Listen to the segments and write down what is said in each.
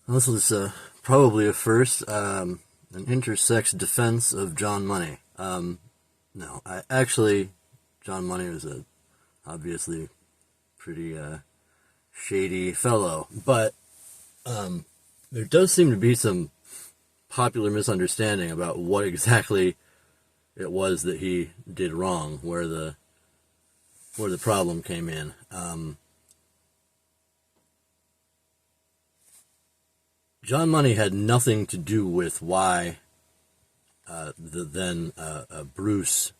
This was probably a first, an intersex defense of John Money. No, John Money was a obviously pretty shady fellow, but there does seem to be some popular misunderstanding about what exactly it was that he did wrong, where the problem came in. John Money had nothing to do with why the then Bruce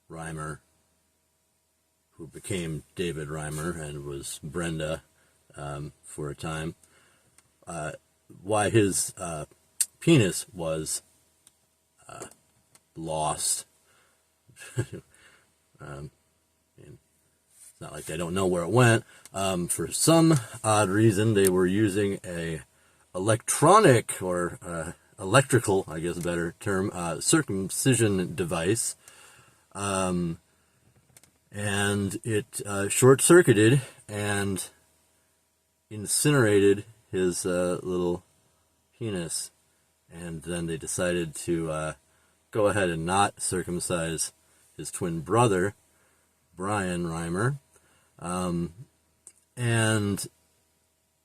Reimer, who became David Reimer and was Brenda for a time, why his penis was lost. It's not like they don't know where it went. For some odd reason, they were using a electronic or electrical, I guess a better term, circumcision device. And it short-circuited and incinerated his little penis. And then they decided to go ahead and not circumcise his twin brother, Brian Reimer. And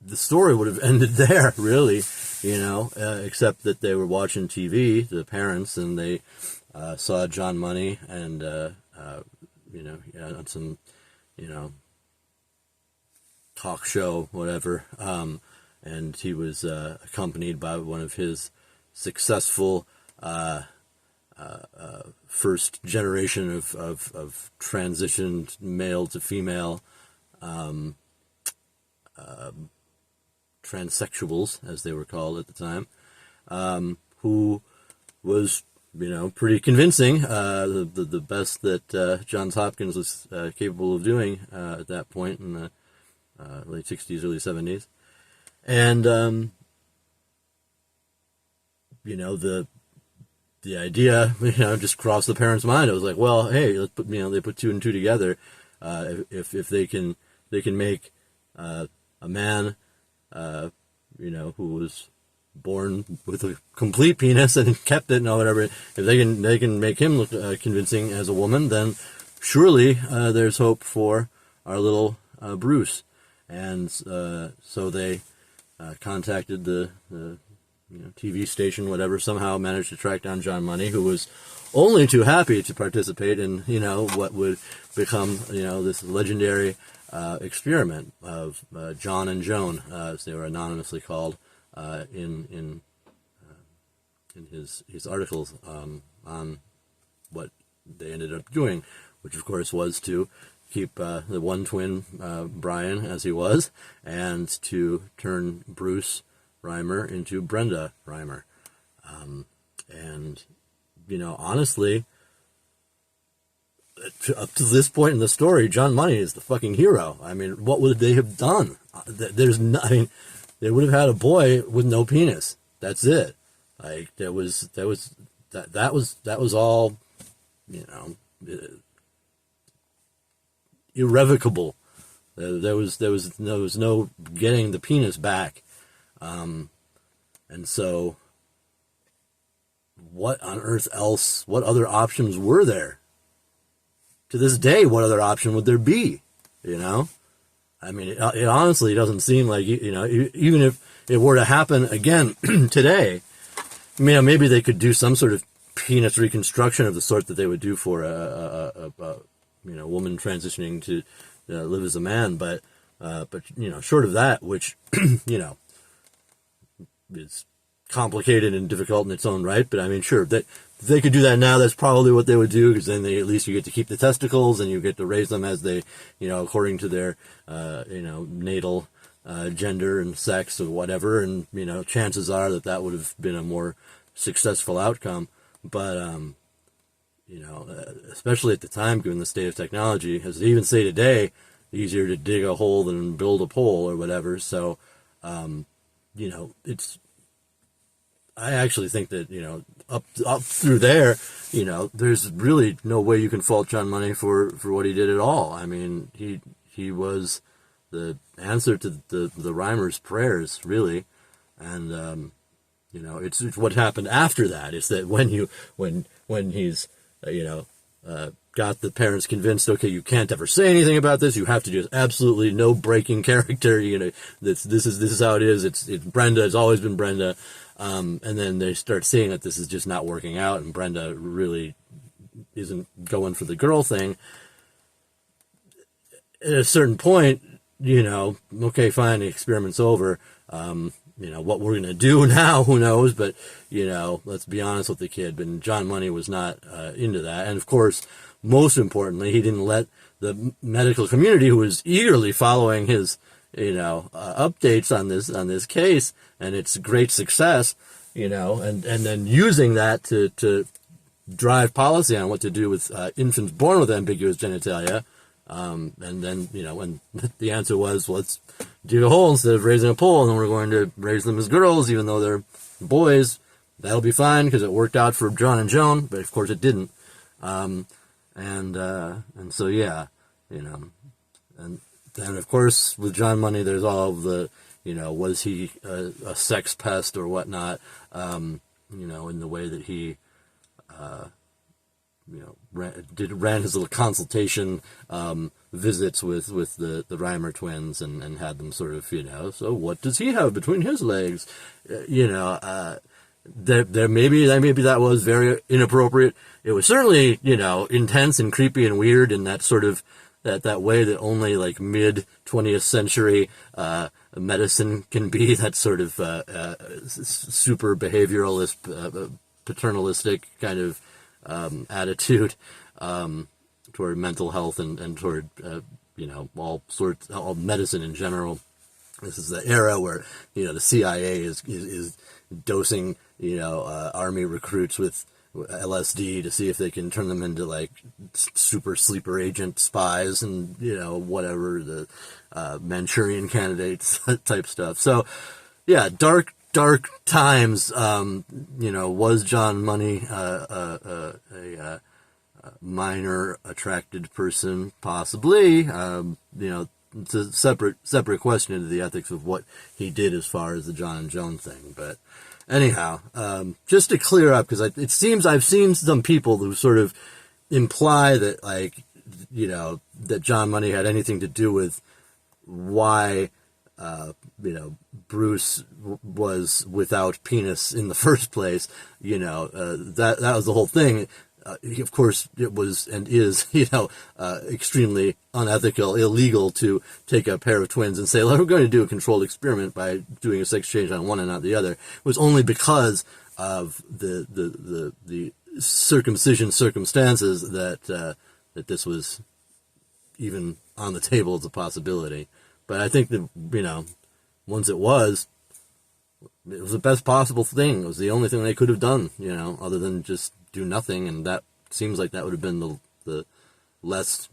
the story would have ended there, really, except that they were watching TV, the parents, and they saw John Money and, on some, talk show, whatever, and he was accompanied by one of his successful first generation of transitioned male to female transsexuals, as they were called at the time, who was, pretty convincing, the best that Johns Hopkins was capable of doing at that point in the late 60s, early 70s. And, the idea, just crossed the parents' mind. It was like, well, hey, let's put, they put two and two together. If they can make a man, who was born with a complete penis and kept it and whatever. If they can make him look convincing as a woman, then surely there's hope for our little Bruce. And so they contacted the TV station, whatever, somehow managed to track down John Money, who was only too happy to participate in, what would become, this legendary experiment of John and Joan, as they were anonymously called, in his articles on what they ended up doing, which of course was to keep the one twin, Brian, as he was, and to turn Bruce Reimer into Brenda Reimer. And, honestly, up to this point in the story, John Money is the fucking hero. I mean, what would they have done? They would have had a boy with no penis. That's it. Like, that was all, irrevocable. There was no getting the penis back. And so what on earth else, what other options were there? To this day, what other option would there be? I mean, it honestly doesn't seem like, even if it were to happen again today, maybe they could do some sort of penis reconstruction of the sort that they would do for a woman transitioning to live as a man. But short of that, which, is complicated and difficult in its own right, but I mean, sure, that if they could do that now, that's probably what they would do, because then at least you get to keep the testicles and you get to raise them as they, according to their, natal gender and sex or whatever, and, chances are that would have been a more successful outcome. But, especially at the time, given the state of technology, as they even say today, easier to dig a hole than build a pole or whatever. So, I actually think that, up through there, there's really no way you can fault John Money for what he did at all. I mean, he was the answer to the Reimer's prayers, really. And it's what happened after that is that when he's got the parents convinced, okay, you can't ever say anything about this, you have to just absolutely no breaking character, this is how it is, it's Brenda, it's always been Brenda, and then they start seeing that this is just not working out, and Brenda really isn't going for the girl thing. At a certain point, okay, fine, the experiment's over. What we're going to do now, who knows? But, let's be honest with the kid. But John Money was not into that. And, of course, most importantly, he didn't let the medical community, who was eagerly following his, updates on this case and its great success, and then using that to drive policy on what to do with infants born with ambiguous genitalia. And then, when the answer was, well, let's dig a hole instead of raising a pole, and then we're going to raise them as girls, even though they're boys. That'll be fine, because it worked out for John and Joan, but of course it didn't. And so, yeah, and then, of course, with John Money, there's all of the, was he a sex pest or whatnot, in the way that he, ran his little consultation visits with the Reimer twins and had them sort of, so what does he have between his legs? There maybe that was very inappropriate. It was certainly, intense and creepy and weird in that sort of that way that only like mid 20th century medicine can be, that sort of super behavioralist, paternalistic kind of attitude toward mental health and toward all medicine in general. This is the era where the CIA is dosing army recruits with LSD to see if they can turn them into like super sleeper agent spies and whatever, the Manchurian candidates type stuff. So yeah, dark times. Was John Money a minor attracted person? Possibly. It's a separate question into the ethics of what he did as far as the John and Joan thing. But anyhow, just to clear up, because it seems I've seen some people who sort of imply that that John Money had anything to do with why Bruce was without penis in the first place. That was the whole thing. Of course, it was and is, extremely unethical, illegal to take a pair of twins and say, well, we're going to do a controlled experiment by doing a sex change on one and not the other. It was only because of the circumcision circumstances that this was even on the table as a possibility. But I think that, once it was the best possible thing. It was the only thing they could have done, other than just do nothing, and that seems like that would have been the less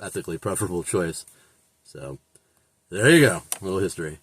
ethically preferable choice. So, there you go. A little history.